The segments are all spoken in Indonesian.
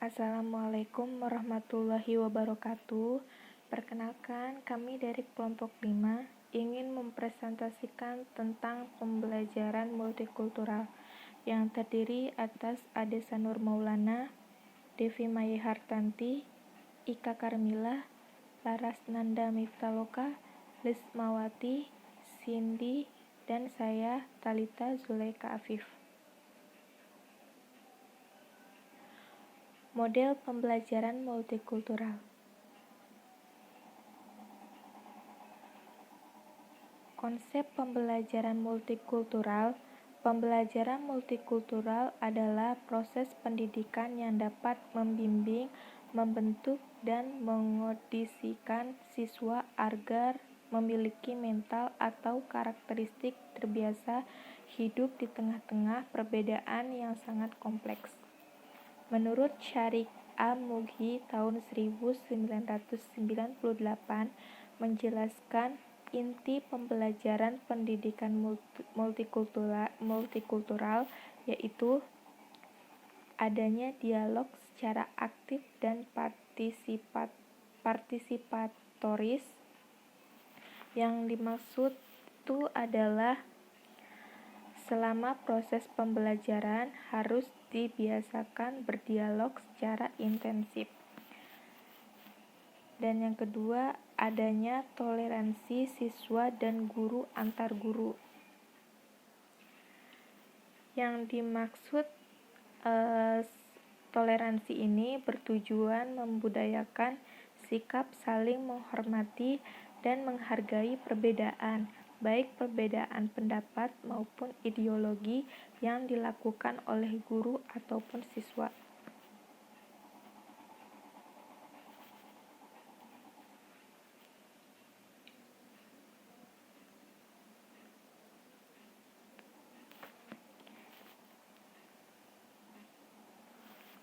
Assalamualaikum warahmatullahi wabarakatuh. Perkenalkan, kami dari kelompok 5 ingin mempresentasikan tentang pembelajaran multikultural yang terdiri atas Ade Sanur Maulana, Devi Maya Hartanti, Ika Karmila, Laras Nanda Miftaloka, Lismawati, Cindy, dan saya Talita Zulaika Afif. Model pembelajaran multikultural. Konsep pembelajaran multikultural. Pembelajaran multikultural adalah proses pendidikan yang dapat membimbing, membentuk, dan mengondisikan siswa agar memiliki mental atau karakteristik terbiasa hidup di tengah-tengah perbedaan yang sangat kompleks. Menurut Sharik A-Mughi tahun 1998 menjelaskan inti pembelajaran pendidikan multikultural yaitu adanya dialog secara aktif dan partisipatoris. Yang dimaksud itu adalah selama proses pembelajaran harus dibiasakan berdialog secara intensif. Dan yang kedua, adanya toleransi siswa dan guru antar guru. Yang dimaksud toleransi ini bertujuan membudayakan sikap saling menghormati dan menghargai perbedaan, baik perbedaan pendapat maupun ideologi yang dilakukan oleh guru ataupun siswa.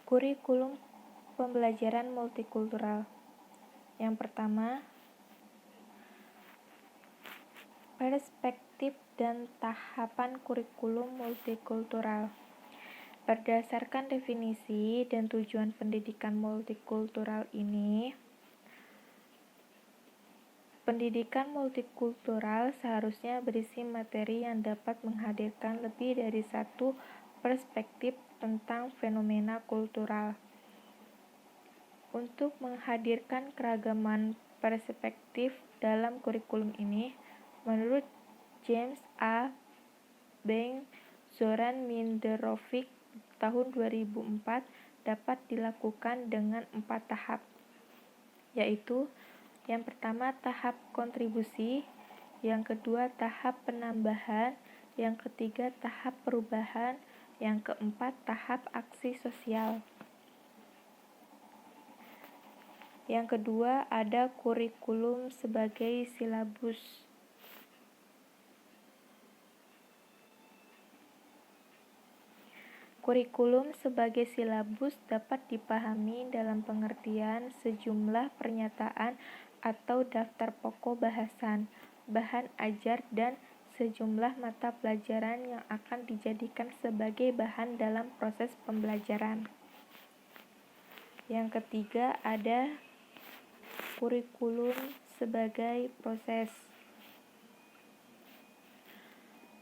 Kurikulum pembelajaran multikultural. Yang pertama, perspektif dan tahapan kurikulum multikultural. Berdasarkan definisi dan tujuan pendidikan multikultural ini, pendidikan multikultural seharusnya berisi materi yang dapat menghadirkan lebih dari satu perspektif tentang fenomena kultural. Untuk menghadirkan keragaman perspektif dalam kurikulum ini, menurut James A. Bank Zoran Minderovic tahun 2004 dapat dilakukan dengan 4 tahap, yaitu yang pertama tahap kontribusi, yang kedua tahap penambahan, yang ketiga tahap perubahan, yang keempat tahap aksi sosial. Yang kedua ada kurikulum sebagai silabus. Kurikulum sebagai silabus dapat dipahami dalam pengertian sejumlah pernyataan atau daftar pokok bahasan, bahan ajar, dan sejumlah mata pelajaran yang akan dijadikan sebagai bahan dalam proses pembelajaran. Yang ketiga ada kurikulum sebagai proses.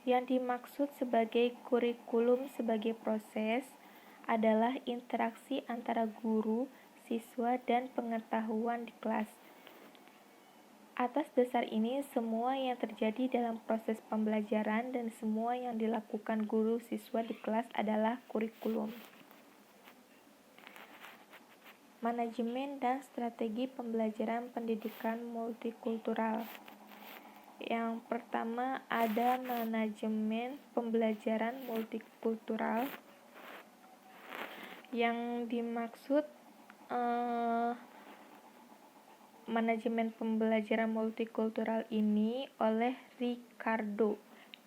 Yang dimaksud sebagai kurikulum sebagai proses adalah interaksi antara guru, siswa, dan pengetahuan di kelas. Atas dasar ini, semua yang terjadi dalam proses pembelajaran dan semua yang dilakukan guru siswa di kelas adalah kurikulum. Manajemen dan strategi pembelajaran pendidikan multikultural. Yang pertama ada manajemen pembelajaran multikultural. Yang dimaksud manajemen pembelajaran multikultural ini oleh Ricardo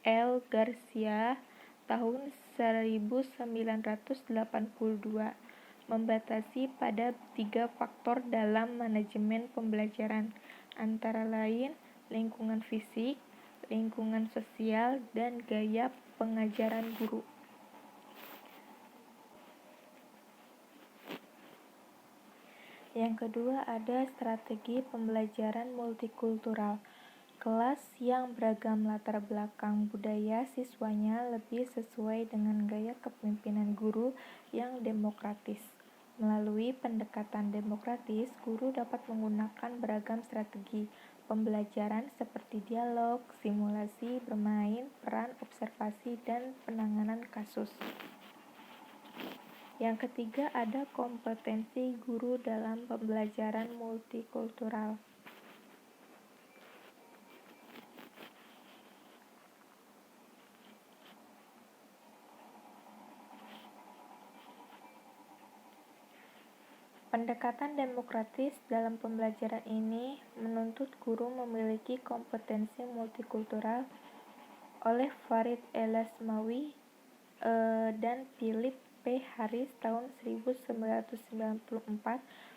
L. Garcia tahun 1982 membatasi pada 3 faktor dalam manajemen pembelajaran, antara lain lingkungan fisik, lingkungan sosial, dan gaya pengajaran guru. Yang kedua ada strategi pembelajaran multikultural. Kelas yang beragam latar belakang budaya siswanya lebih sesuai dengan gaya kepemimpinan guru yang demokratis. Melalui pendekatan demokratis, guru dapat menggunakan beragam strategi pembelajaran seperti dialog, simulasi, bermain, peran, observasi, dan penanganan kasus. Yang ketiga ada kompetensi guru dalam pembelajaran multikultural. Pendekatan demokratis dalam pembelajaran ini menuntut guru memiliki kompetensi multikultural. Oleh Farid El-Asmawi dan Philip P. Harris tahun 1994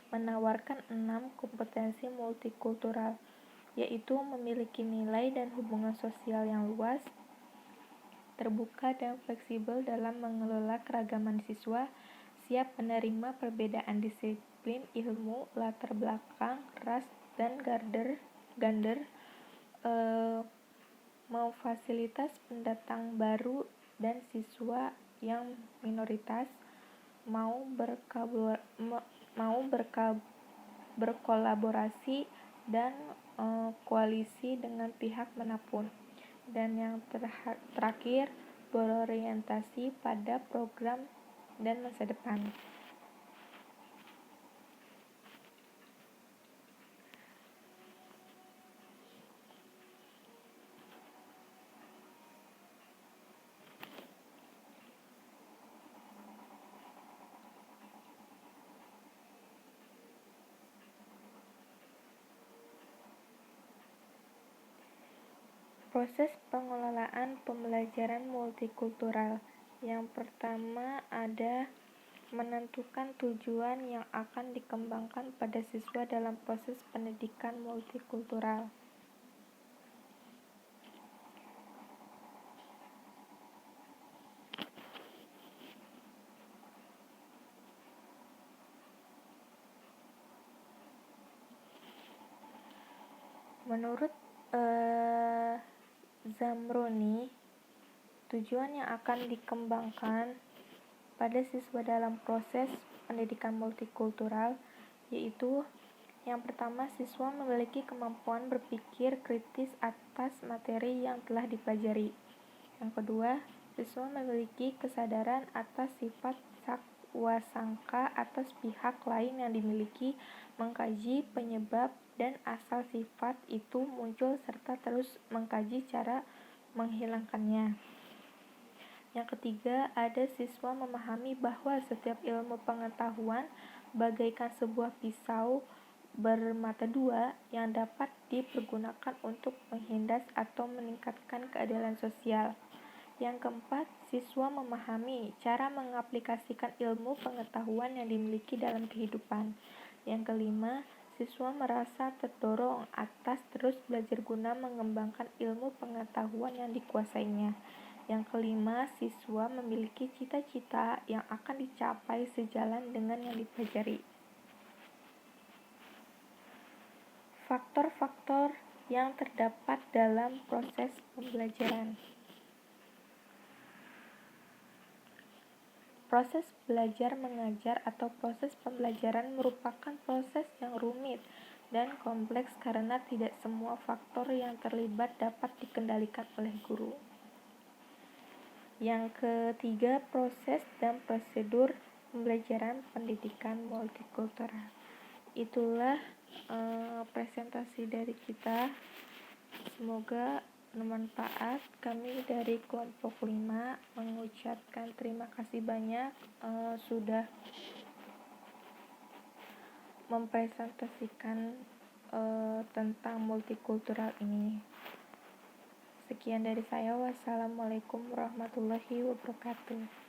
menawarkan 6 kompetensi multikultural, yaitu memiliki nilai dan hubungan sosial yang luas, terbuka dan fleksibel dalam mengelola keragaman siswa, siap menerima perbedaan disiplin ilmu, latar belakang, ras, dan gender, memfasilitas pendatang baru dan siswa yang minoritas, mau berkolaborasi dan koalisi dengan pihak manapun, dan yang terakhir berorientasi pada program dan masa depan. Proses pengelolaan pembelajaran multikultural. Yang pertama ada menentukan tujuan yang akan dikembangkan pada siswa dalam proses pendidikan multikultural. Menurut Zamroni, tujuan yang akan dikembangkan pada siswa dalam proses pendidikan multikultural yaitu yang pertama, siswa memiliki kemampuan berpikir kritis atas materi yang telah dipelajari. Yang kedua, siswa memiliki kesadaran atas sifat sakwasangka atas pihak lain yang dimiliki, mengkaji penyebab dan asal sifat itu muncul serta terus mengkaji cara menghilangkannya. Yang ketiga, ada siswa memahami bahwa setiap ilmu pengetahuan bagaikan sebuah pisau bermata dua yang dapat dipergunakan untuk menghindas atau meningkatkan keadilan sosial. Yang keempat, siswa memahami cara mengaplikasikan ilmu pengetahuan yang dimiliki dalam kehidupan. Yang kelima, siswa merasa terdorong atas terus belajar guna mengembangkan ilmu pengetahuan yang dikuasainya. Yang kelima, siswa memiliki cita-cita yang akan dicapai sejalan dengan yang dipelajari. Faktor-faktor yang terdapat dalam proses pembelajaran. Proses belajar mengajar atau proses pembelajaran merupakan proses yang rumit dan kompleks karena tidak semua faktor yang terlibat dapat dikendalikan oleh guru. Yang ketiga, proses dan prosedur pembelajaran pendidikan multikultural. Itulah presentasi dari kita, semoga bermanfaat. Kami dari kelompok 5 mengucapkan terima kasih banyak sudah mempresentasikan tentang multikultural ini. Sekian dari saya, wassalamualaikum warahmatullahi wabarakatuh.